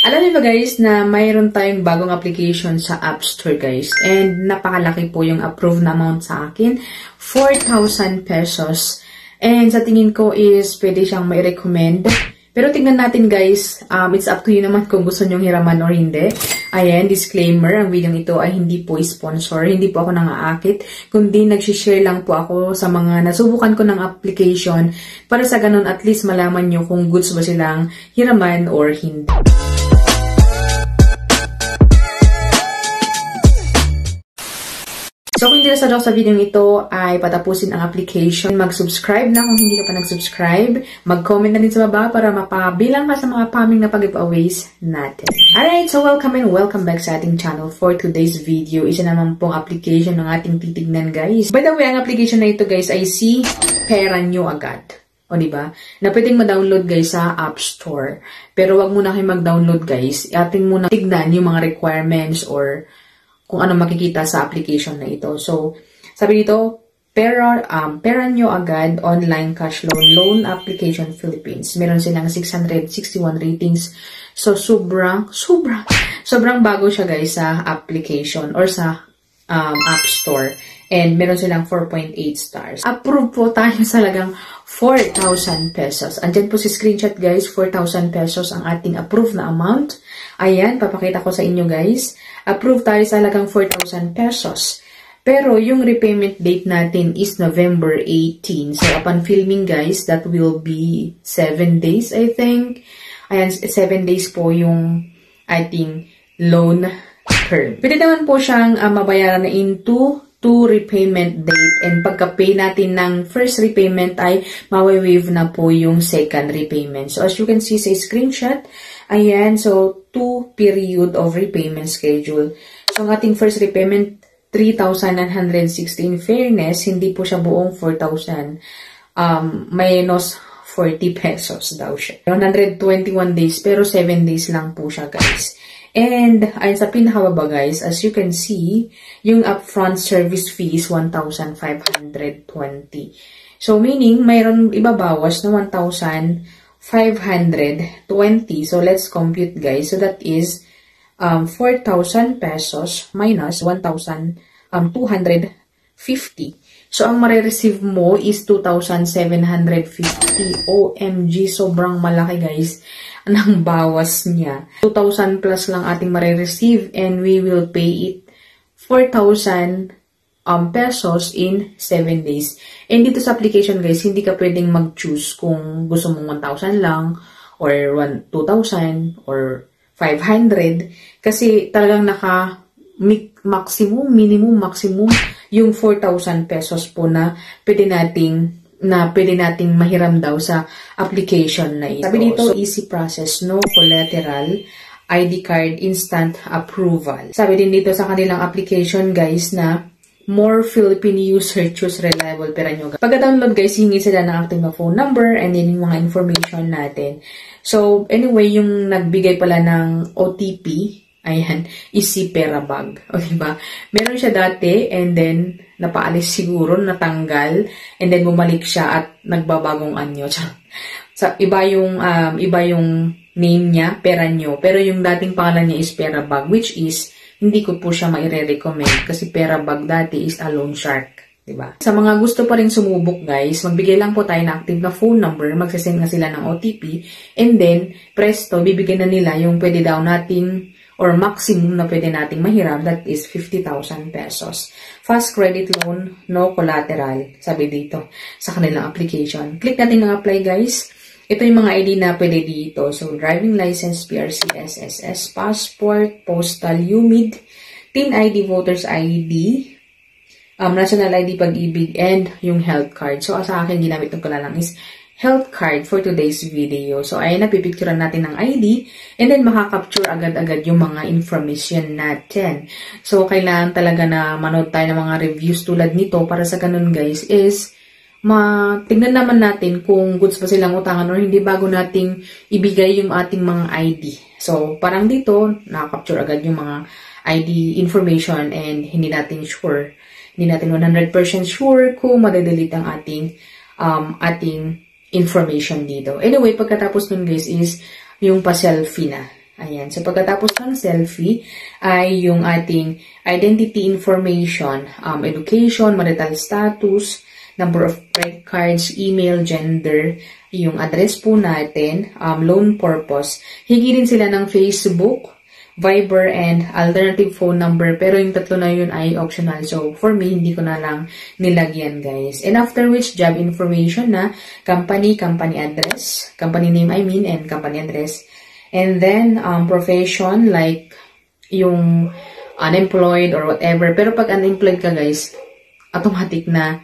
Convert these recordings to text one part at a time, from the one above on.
Alam niyo ba guys na mayroon tayong bagong application sa App Store guys. And napakalaki po yung approved na amount sa akin. 4,000 pesos. And sa tingin ko is pwede siyang mai-recommend. Pero tingnan natin guys, it's up to you naman kung gusto nyong hiraman or hindi. Ayan, disclaimer, ang video ito ay hindi po sponsor, hindi po ako nangaakit, kundi nagsishare lang po ako sa mga nasubukan ko ng application para sa ganun at least malaman nyo kung goods ba silang hiraman or hindi. So, kung interesado ako sa video ito ay patapusin ang application. Mag-subscribe na kung hindi ka pa nag-subscribe. Mag-comment na din sa baba para mapabilang ka sa mga paming na pag-giveaways natin. Alright, so welcome and welcome back sa ating channel. For today's video, isa naman pong application ng ating titignan guys. By the way, ang application na ito guys ay si Pera Nyo Agad. O diba? Na pwedeng ma-download guys sa App Store. Pero wag muna kayo mag-download guys. Ating muna tignan yung mga requirements or kung ano makikita sa application na ito. So, sabi dito, Pera Nyo Agad Online Cash Loan Application Philippines. Meron silang 661 ratings. So, sobrang bago siya guys sa application or sa App Store. And meron silang 4.8 stars. Approve po tayo sa lagang 4,000 pesos. Andyan po si screenshot guys, 4,000 pesos ang ating approved na amount. Ayan, papakita ko sa inyo guys. Approve tayo sa halagang 4,000 pesos. Pero yung repayment date natin is November 18. So upon filming guys, that will be 7 days I think. Ayan, 7 days po yung ating loan term. Pwede naman po siyang mabayaran na into 2 repayment date. And pagka-pay natin ng first repayment ay mawi-waive na po yung second repayment. So as you can see sa screenshot, ayan, so 2 period of repayment schedule. So ang ating first repayment, 3,916. Fairness, hindi po siya buong 4,000. Minus 40 pesos daw siya. 121 days, pero 7 days lang po siya guys. And ayun sa pinakababa guys, as you can see, yung upfront service fees 1,520. So meaning mayroon ibabawas na 1,520. So let's compute guys. So that is 4,000 pesos minus 1,250. So ang mare-receive mo is 2,750. OMG, sobrang malaki guys ng bawas niya. 2,000 plus lang ating mare-receive and we will pay it 4,000 pesos in 7 days. And dito sa application guys, hindi ka pwedeng mag-choose kung gusto mong 1,000 lang or 2,000 or 500 kasi talagang minimum yung 4,000 pesos po na pwede nating mahiram daw sa application na ito. Sabi dito, easy process, no collateral, ID card, instant approval. Sabi din dito sa kanilang application guys na more Philippine user choose reliable Pera Nyo. Pagka-download guys, hingi sila ng active na phone number and then yung mga information natin. So anyway, yung nagbigay pala ng OTP, ayan, is si Perabag. O diba? Meron siya dati and then napaalis siguro, natanggal, and then bumalik siya at nagbabagong anyo. So, iba yung name niya, Pera Nyo. Pero yung dating pangalan niya is Perabag, which is, hindi ko po siya maire-recommend kasi Perabag dati is a loan shark. Diba? Sa mga gusto pa rin sumubok guys, magbigay lang po tayo ng active na phone number, magsasend na sila ng OTP, and then, presto, bibigyan na nila yung pwede daw nating or maximum na pwede nating mahiram, that is 50,000 pesos. Fast credit loan, no collateral, sabi dito sa kanilang application. Click natin ng apply guys. Ito yung mga ID na pwede dito. So, driving license, PRC, SSS, passport, postal, UMID, TIN ID, voters ID, national ID, pag-ibig, and yung health card. So, sa akin, ginamit ko lang is health card for today's video. So, ayun, napipicturean natin ng ID and then makakapture agad-agad yung mga information natin. So, kailangan talaga na manood tayo ng mga reviews tulad nito para sa ganun guys is tignan naman natin kung goods pa silang utangan or hindi bago nating ibigay yung ating mga ID. So, parang dito, nakakapture agad yung mga ID information and hindi natin 100% sure kung madedelete ang ating information dito. Anyway, pagkatapos nun guys is yung pa-selfie na. Ayan. So, pagkatapos ng selfie ay yung ating identity information, education, marital status, number of credit cards, email, gender, yung address po natin, loan purpose. Hingi rin sila ng Facebook, Viber, and alternative phone number. Pero yung tatlo na yun ay optional. So, for me, hindi ko na lang nilagyan, guys. And after which, job information na company address, company name and company address. And then, profession, like yung unemployed or whatever. Pero pag unemployed ka, guys, automatic na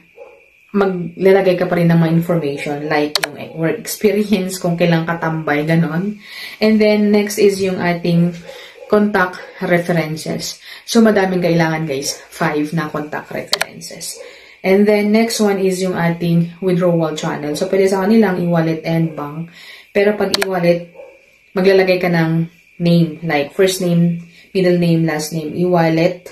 maglalagay ka pa rin ng mga information like yung work experience, kung kailang katambay, ganon. And then, next is yung ating contact references. So, madaming kailangan, guys. 5 na contact references. And then, next one is yung ating withdrawal channel. So, pwede sa kanilang e-wallet and bank. Pero pag e-wallet, maglalagay ka ng name, like first name, middle name, last name, e-wallet.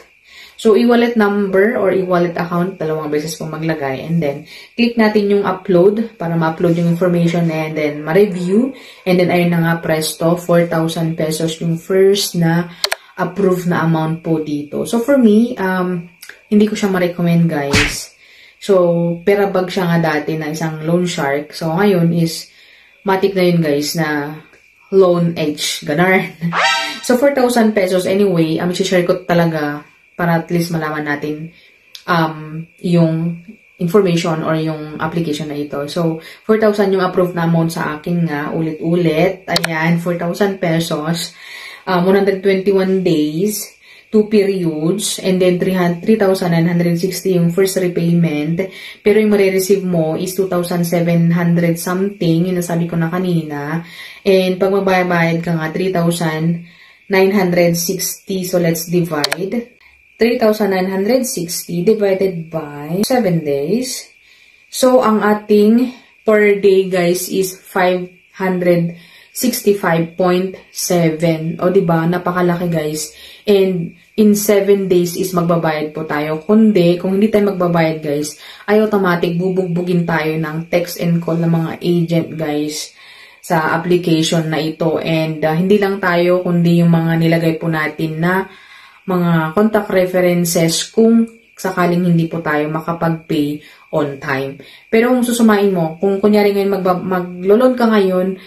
So, e-wallet number or e-wallet account, dalawang beses po maglagay. And then, click natin yung upload para ma-upload yung information and then ma-review. And then, ayun na nga, presto, 4,000 pesos yung first na approved na amount po dito. So, for me, hindi ko siya ma-recommend, guys. So, pera bag siya nga dati na isang loan shark. So, ngayon is, matik na yun, guys, na loan edge. Ganar. So, 4,000 pesos anyway, share ko talaga para at least malaman natin yung information or yung application na ito. So, 4,000 yung approved na amount sa akin nga. Ulit-ulit. Ayan, 4,000 pesos. 121 days, 2 periods, and then 3,960 yung first repayment. Pero yung marireceive mo is 2,700 something, yung nasabi ko na kanina. And pag magbayad ka nga, 3,960. So, let's divide. 3,960 divided by 7 days. So, ang ating per day, guys, is 565.7. O, diba? Napakalaki, guys. And in 7 days is magbabayad po tayo. Kundi, kung hindi tayo magbabayad, guys, ay automatic bubugbugin tayo ng text and call ng mga agent, guys, sa application na ito. And hindi lang tayo, kundi yung mga nilagay po natin na mga contact references kung sakaling hindi po tayo makapag-pay on time. Pero kung susumain mo, kung kunyari ngayon maglo-loan ka ngayon,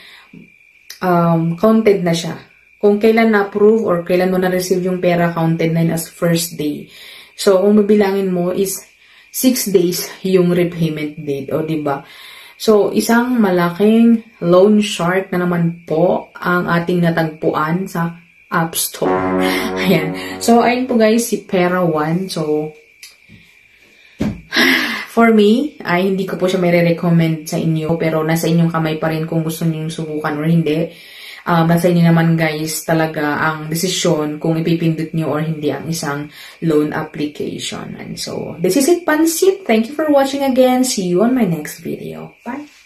counted na siya. Kung kailan na-approve or kailan mo na-receive yung pera, counted na yun as first day. So, kung mabilangin mo is 6 days yung repayment date. O, diba? So, isang malaking loan shark na naman po ang ating natagpuan sa App Store. Ayan. So, ayun po guys, si Pera One. So, for me, ay hindi ko po siya may recommend sa inyo. Pero nasa inyong kamay pa rin kung gusto niyo subukan or hindi. Nasa inyo naman guys talaga ang desisyon kung ipipindot niyo or hindi ang isang loan application. And so, this is it, Pansit. Thank you for watching again. See you on my next video. Bye!